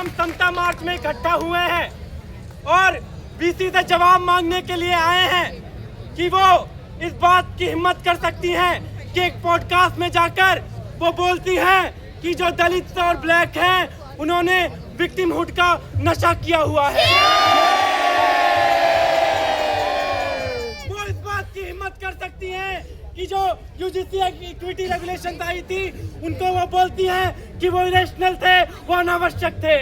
हम समता मार्च में इकट्ठा हुए हैं और वीसी से जवाब मांगने के लिए आए हैं कि वो इस बात की हिम्मत कर सकती हैं कि एक पॉडकास्ट में जाकर वो बोलती हैं कि जो दलित और ब्लैक हैं उन्होंने विक्टिमहुड का नशा किया हुआ है। वो इस बात की हिम्मत कर सकती हैं कि जो यूजीसी इक्विटी रेगुलेशन आई थी उनको वो बोलती हैं कि वो इरेशनल थे, वो अनावश्यक थे।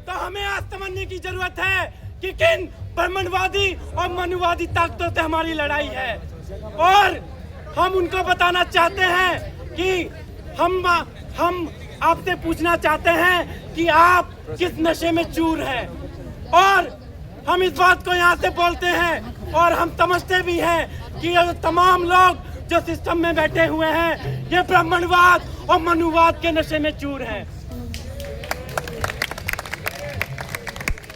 तो हमें आज समझने की जरूरत है कि किन ब्राह्मणवादी और मनुवादी ताकतों से हमारी लड़ाई है और हम उनको बताना चाहते हैं कि हम आपसे पूछना चाहते हैं कि आप किस नशे में चूर हैं और हम इस बात को यहाँ से बोलते हैं और हम समझते भी हैं कि ये तमाम लोग जो सिस्टम में बैठे हुए हैं ये ब्राह्मणवाद और मनुवाद के नशे में चूर हैं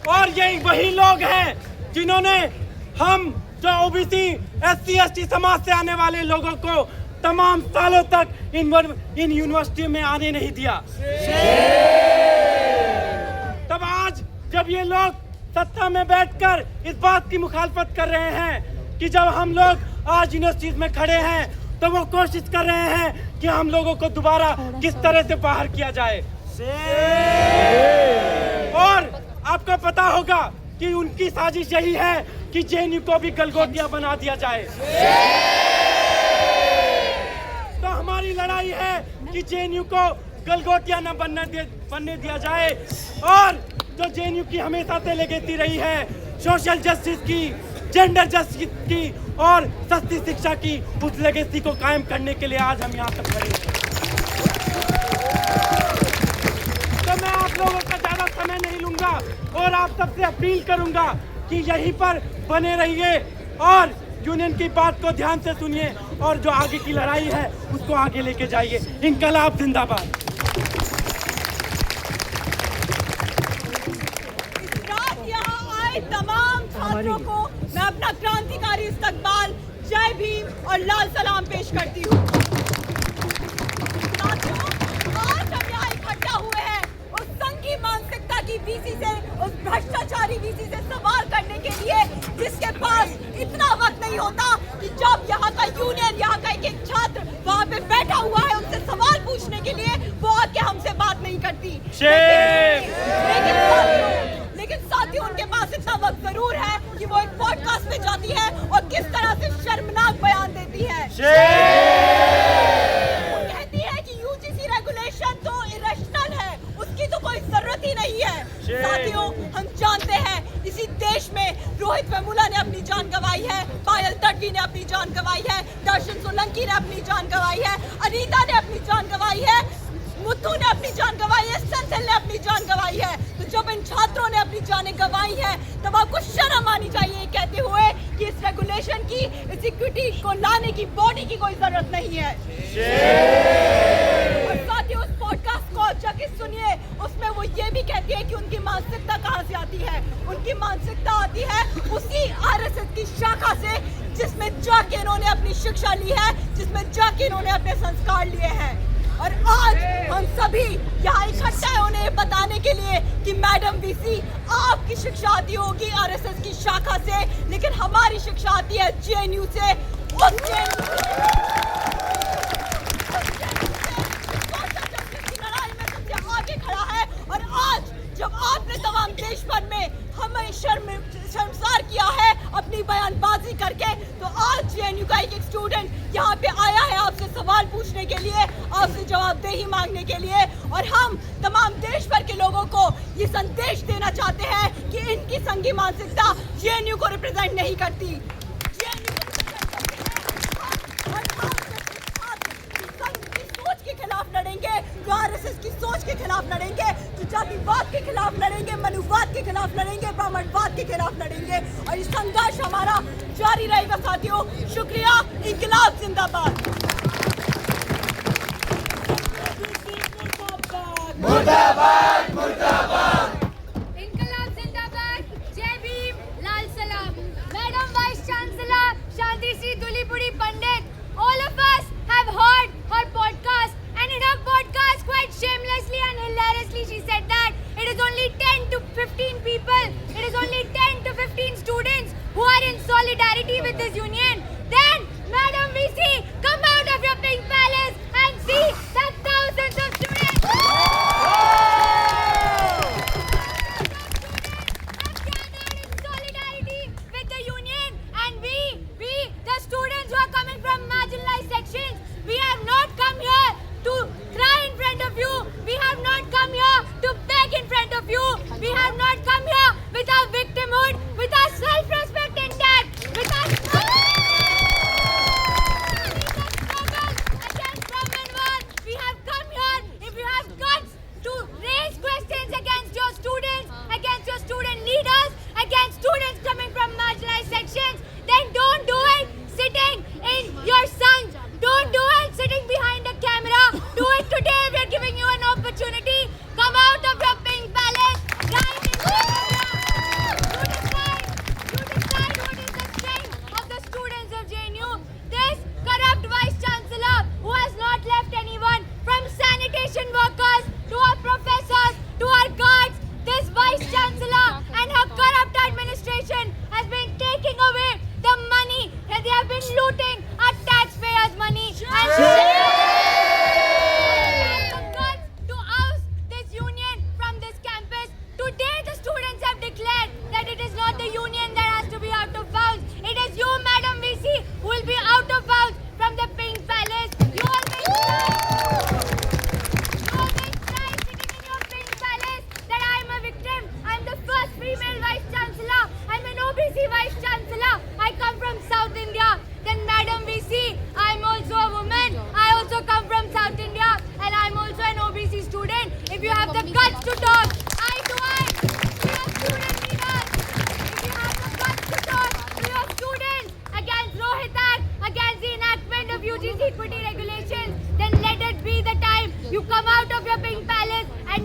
और यही वही लोग हैं जिन्होंने हम जो ओबीसी एससी एसटी समाज से आने वाले लोगों को तमाम सालों तक इन यूनिवर्सिटी में आने नहीं दिया। तब आज जब ये लोग सत्ता में बैठकर इस बात की मुखालफत कर रहे हैं कि जब हम लोग आज यूनिवर्सिटीज में खड़े हैं तो वो कोशिश कर रहे हैं कि हम लोगों को दोबारा किस तरह से बाहर किया जाए। और आपको पता होगा कि उनकी साजिश यही है कि जेएनयू को भी गलगोटिया बना दिया जाए। तो हमारी लड़ाई है कि जेएनयू को गलगोटिया न बनने दिया जाए और जो जेएनयू की हमेशा से लेगेसी रही है सोशल जस्टिस की, जेंडर जस्टिस की और सस्ती शिक्षा की, उस लेगेसी को कायम करने के लिए आज हम यहाँ तक खड़े हैं। तो मैं आप लोगों का ज्यादा समय नहीं लूंगा और आप सबसे अपील करूंगा कि यहीं पर बने रहिए और यूनियन की बात को ध्यान से सुनिए और जो आगे की लड़ाई है उसको आगे लेके जाइए। इनकलाब जिंदाबाद। तमाम छात्रों को मैं अपना क्रांतिकारी इस्तकबाल, जय भीम और लाल सलाम पेश करती हूँ। साथियों, आज हम यहाँ इकट्ठा हुए हैं उस संघी मानसिकता की वीसी से, उस भ्रष्टाचारी वीसी से सवाल करने के लिए जिसके पास इतना वक्त नहीं होता कि जब यहाँ का यूनियन, यहाँ का एक छात्र वहाँ पे बैठा हुआ है उनसे सवाल पूछने के लिए वो आके हमसे बात नहीं करती। लेकिन साथियों उनके पास इतना वक्त जरूर है कि वो एक पॉडकास्ट पे जाती है और किस तरह से शर्मनाक बयान देती है। वो कहती है कि यूजीसी रेगुलेशन तो इरेशनल है, उसकी तो कोई जरूरत ही नहीं है। साथियों हम जानते हैं इसी देश में रोहित वेमुला ने अपनी जान गंवाई है, पायल तडवी ने अपनी जान गंवाई है, दर्शन सोलंकी ने अपनी जान गंवाई है, अनीता ने अपनी जान गंवाई है, मुथु ने अपनी जान गंवाई है, सेंथिल ने अपनी जान गंवाई है। तो जब इन छात्रों ने अपनी जानें गंवाई हैं तब आपको शर्म आनी चाहिए कहते हुए कि इस रेगुलेशन की, इस इक्विटी को लाने की बॉडी की कोई जरूरत नहीं है। और साथियों उस पॉडकास्ट को जाके सुनिए, उसमें वो ये भी कहती है कि उनकी मानसिकता कहाँ से आती है। उनकी मानसिकता आती है उसी आरएसएस की शाखा से जिसमें जाके इन्होंने अपनी शिक्षा ली है, जिसमें जाके इन्होंने अपने संस्कार लिए हैं। और आज हम सभी यहाँ इकट्ठा है उन्हें बताने के लिए कि मैडम वीसी आपकी शिक्षा आती होगी आरएसएस की शाखा से, लेकिन हमारी शिक्षा आती है जेएनयू से। उस लड़ाई में सबसे आगे खड़ा है और आज जब आपने तमाम देश भर में हमें शर्मसार किया है अपनी बयानबाजी करके, तो आज जेएनयू का एक स्टूडेंट यहाँ पे आया है आपसे सवाल पूछने के लिए, आपसे जवाबदेही मांगने के लिए। और हम तमाम देश भर के लोगों को ये संदेश देना चाहते हैं कि इनकी संघी मानसिकता जेएनयू को रिप्रेजेंट नहीं करती। के खिलाफ लड़ेंगे, जो आरएसएस की सोच के खिलाफ लड़ेंगे, जो जातिवाद के खिलाफ लड़ेंगे, मनुवाद के खिलाफ लड़ेंगे, ब्राह्मणवाद के खिलाफ लड़ेंगे और ये संघर्ष हमारा जारी रहेगा। साथियों शुक्रिया। इंकलाब जिंदाबाद। मुर्दाबाद मुर्दाबाद। इंकलाब जिंदाबाद। जय भीम, लाल सलाम। Madam vice chancellor Shanti Shri Dhulipudi Pandit, all of us have heard her podcast and in her podcast quite shamelessly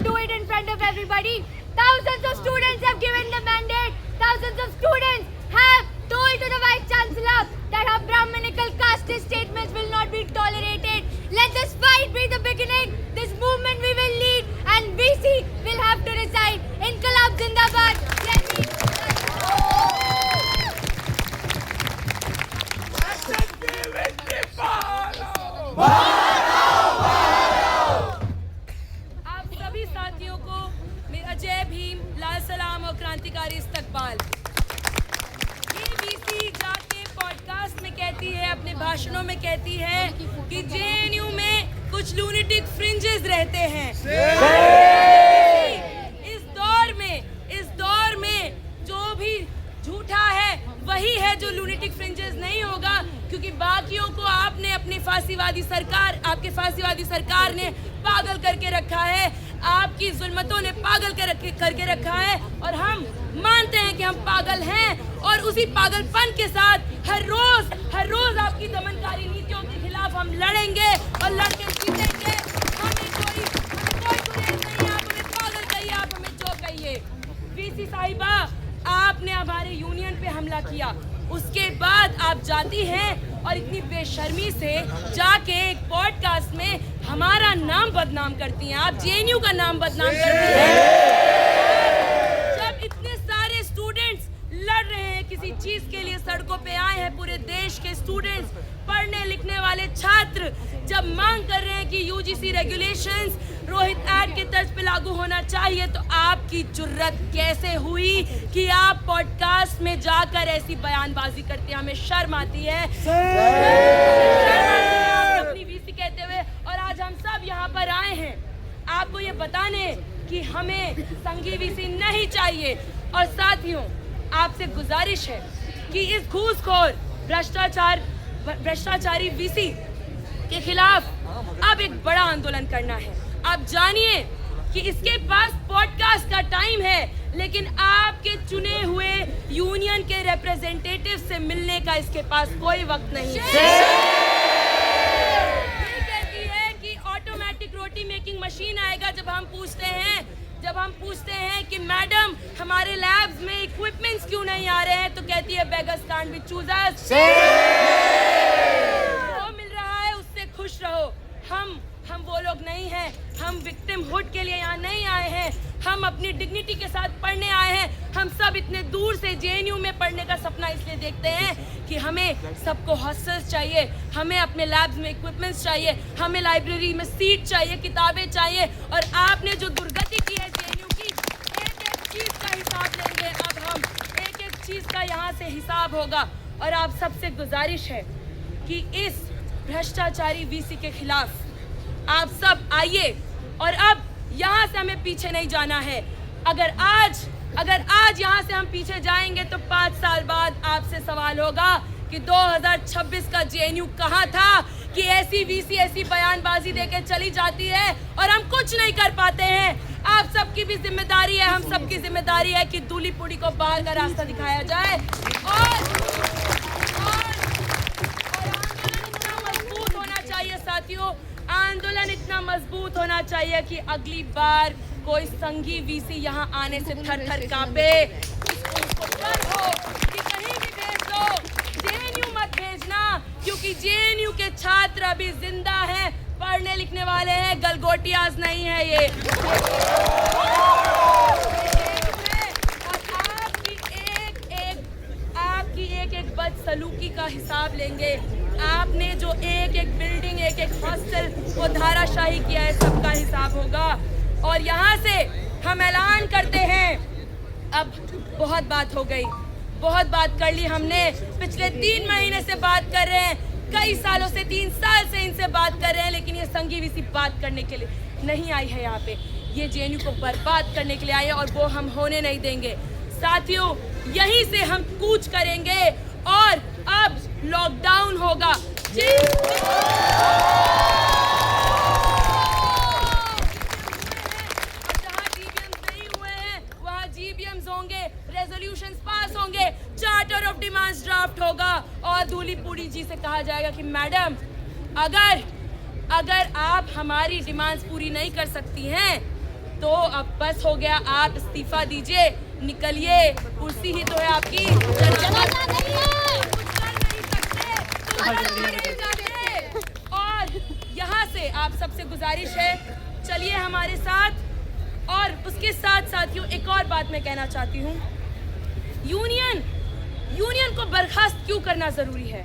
do it in front of everybody. Thousands of students have given the mandate. Thousands of students have told to the Vice Chancellor that our Brahminical caste statements will not be tolerated. Let this fight be the beginning. This movement we will lead, and VC will have to resign. Inqilab Zindabad. आप सभी साथियों को मेरा जय भीम, लाल सलाम और क्रांतिकारी इस्तकबाल। ये वीसी जाके पॉडकास्ट में कहती है, अपने भाषणों में कहती है कि जेएनयू में कुछ लूनेटिक फ्रिंजेस रहते हैं। इस दौर में जो भी झूठा है वही है जो लूनेटिक फ्रिंजेस नहीं होगा, क्योंकि बाकियों को आपने अपनी आपके फांसीवादी सरकार ने पागल करके रखा है, आपकी जुल्मतों ने पागल करके रखा है, और हम मानते हैं कि हम पागल हैं, और उसी पागलपन के साथ हर रोज आपकी दमनकारी नीतियों के खिलाफ हम लड़ेंगे और लड़के जीतेंगे। हमें कोई गुरेज नहीं, आप हमें पागल कहिए, आप हमें जो कहिए। वीसी साहिबा, आपने हमारे यूनियन पे हमला किया, उसके बाद आप जाती हैं और इतनी बेशर्मी से जाके एक पॉडकास्ट में हमारा नाम बदनाम करती हैं, आप जेएनयू का नाम बदनाम करती हैं। जब इतने सारे स्टूडेंट्स लड़ रहे हैं किसी चीज के लिए, सड़कों पे आए हैं पूरे देश के स्टूडेंट्स, पढ़ने लिखने वाले छात्र, जब मांग कर रहे हैं कि यूजीसी रेगुलेशंस रोहित एक्ट के तर्ज पे लागू होना चाहिए, तो आपकी जुर्रत कैसे हुई कि आप पॉडकास्ट में जाकर ऐसी बयानबाजी करते हैं? हमें शर्म आती है अपनी वीसी कहते हुए। और आज हम सब यहाँ पर आए हैं आपको ये बताने कि हमें संघीय वीसी नहीं चाहिए। और साथियों, आपसे गुजारिश है कि इस घूसखोर भ्रष्टाचारी वीसी के खिलाफ अब एक बड़ा आंदोलन करना है। आप जानिए कि इसके पास पॉडकास्ट का टाइम है, लेकिन आपके चुने हुए यूनियन के रिप्रेजेंटेटिव से मिलने का इसके पास कोई वक्त नहीं है। ये कहती है कि ऑटोमेटिक रोटी मेकिंग मशीन आएगा जब हम पूछते हैं कि मैडम हमारे लैब्स में इक्विपमेंट्स क्यों नहीं आ रहे हैं, तो कहती है बेगर्स कांट बी चूजर्स। जो मिल रहा है उससे खुश रहो। हम वो लोग नहीं हैं, हम विक्टिमहुड के लिए यहाँ नहीं आए हैं, हम अपनी डिग्निटी के साथ पढ़ने आए हैं। हम सब इतने दूर से जेएनयू में पढ़ने का सपना इसलिए देखते हैं कि हमें सबको हॉस्टल्स चाहिए, हमें अपने लैब्स में इक्विपमेंट्स चाहिए, हमें लाइब्रेरी में सीट चाहिए, किताबें चाहिए। और आपने जो दुर्गति की है जेएनयू की, एक चीज़ का हिसाब लेंगे। अब हम एक चीज़ का यहाँ से हिसाब होगा। और आप सबसे गुजारिश है कि इस भ्रष्टाचारी वीसी के खिलाफ आप सब आइए, और अब यहाँ से हमें पीछे नहीं जाना है। अगर आज यहाँ से हम पीछे जाएंगे तो 5 साल बाद आपसे सवाल होगा कि 2026 का जेएनयू कहाँ था, कि ऐसी वीसी ऐसी बयानबाजी देके चली जाती है और हम कुछ नहीं कर पाते हैं। आप सबकी भी जिम्मेदारी है, हम सबकी जिम्मेदारी है कि दूली पुड़ी को बाहर का रास्ता दिखाया जाए। और आंदोलन इतना मजबूत होना चाहिए साथियों, आंदोलन इतना मजबूत होना चाहिए कि अगली बार कोई संघी वीसी यहाँ आने से थर-थर कांपे। उसको डर हो कि कहीं भी भेज दो, जेएनयू मत भेजना, क्योंकि जेएनयू के छात्र अभी जिंदा हैं, पढ़ने लिखने वाले हैं, गलगोटियाज नहीं है ये। आपकी एक बदसलूकी का हिसाब लेंगे। आपने जो एक बिल्डिंग, एक हॉस्टल को धाराशाही किया है, सबका हिसाब होगा। और यहाँ से हम ऐलान करते हैं, अब बहुत बात हो गई, बहुत बात कर ली हमने। पिछले 3 महीने से बात कर रहे हैं, कई सालों से, 3 साल से इनसे बात कर रहे हैं, लेकिन ये संघी वीसी बात करने के लिए नहीं आई है यहाँ पे। ये जेएनयू को बर्बाद करने के लिए आई है, और वो हम होने नहीं देंगे। साथियों, यहीं से हम कूच करेंगे और अब लॉकडाउन होगा। रेजोल्यूशंस पास होंगे, चार्टर ऑफ डिमांड्स ड्राफ्ट होगा, और दूली पुड़ी जी से कहा जाएगा कि मैडम अगर आप हमारी डिमांड्स पूरी नहीं कर सकती हैं तो अब बस हो गया, आप इस्तीफा दीजिए, निकलिए, कुर्सी ही तो है आपकी। और यहाँ से आप सबसे गुजारिश है, चलिए हमारे साथ। और उसके साथ साथियों एक और बात मैं कहना चाहती हूँ, यूनियन को बर्खास्त क्यों करना जरूरी है?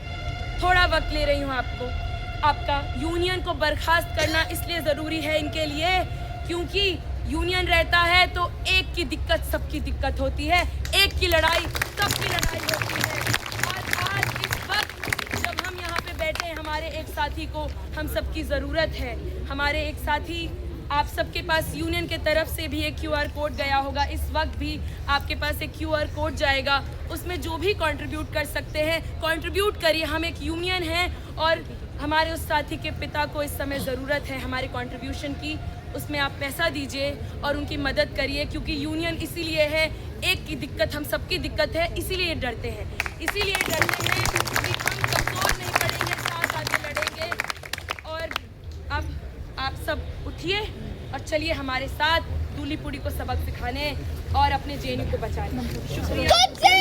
थोड़ा वक्त ले रही हूँ आपका। यूनियन को बर्खास्त करना इसलिए जरूरी है इनके लिए क्योंकि यूनियन रहता है तो एक की दिक्कत सबकी दिक्कत होती है, एक की लड़ाई सबकी लड़ाई होती है। और आज इस वक्त जब हम यहाँ पे बैठे हैं, हमारे एक साथी को हम सबकी ज़रूरत है। हमारे एक साथी, आप सबके पास यूनियन के तरफ से भी एक QR कोड गया होगा, इस वक्त भी आपके पास एक QR कोड जाएगा, उसमें जो भी कंट्रीब्यूट कर सकते हैं कंट्रीब्यूट करिए। हम एक यूनियन है और हमारे उस साथी के पिता को इस समय ज़रूरत है हमारे कंट्रीब्यूशन की, उसमें आप पैसा दीजिए और उनकी मदद करिए क्योंकि यूनियन इसीलिए है, एक की दिक्कत हम सबकी दिक्कत है, इसीलिए डरते हैं कि हम कमज़ोर नहीं पड़ेंगे, साथ आगे लड़ेंगे। और अब आप सब उठिए और चलिए हमारे साथ दूलीपुड़ी को सबक सिखाने और अपने JNU को बचाने। शुक्रिया।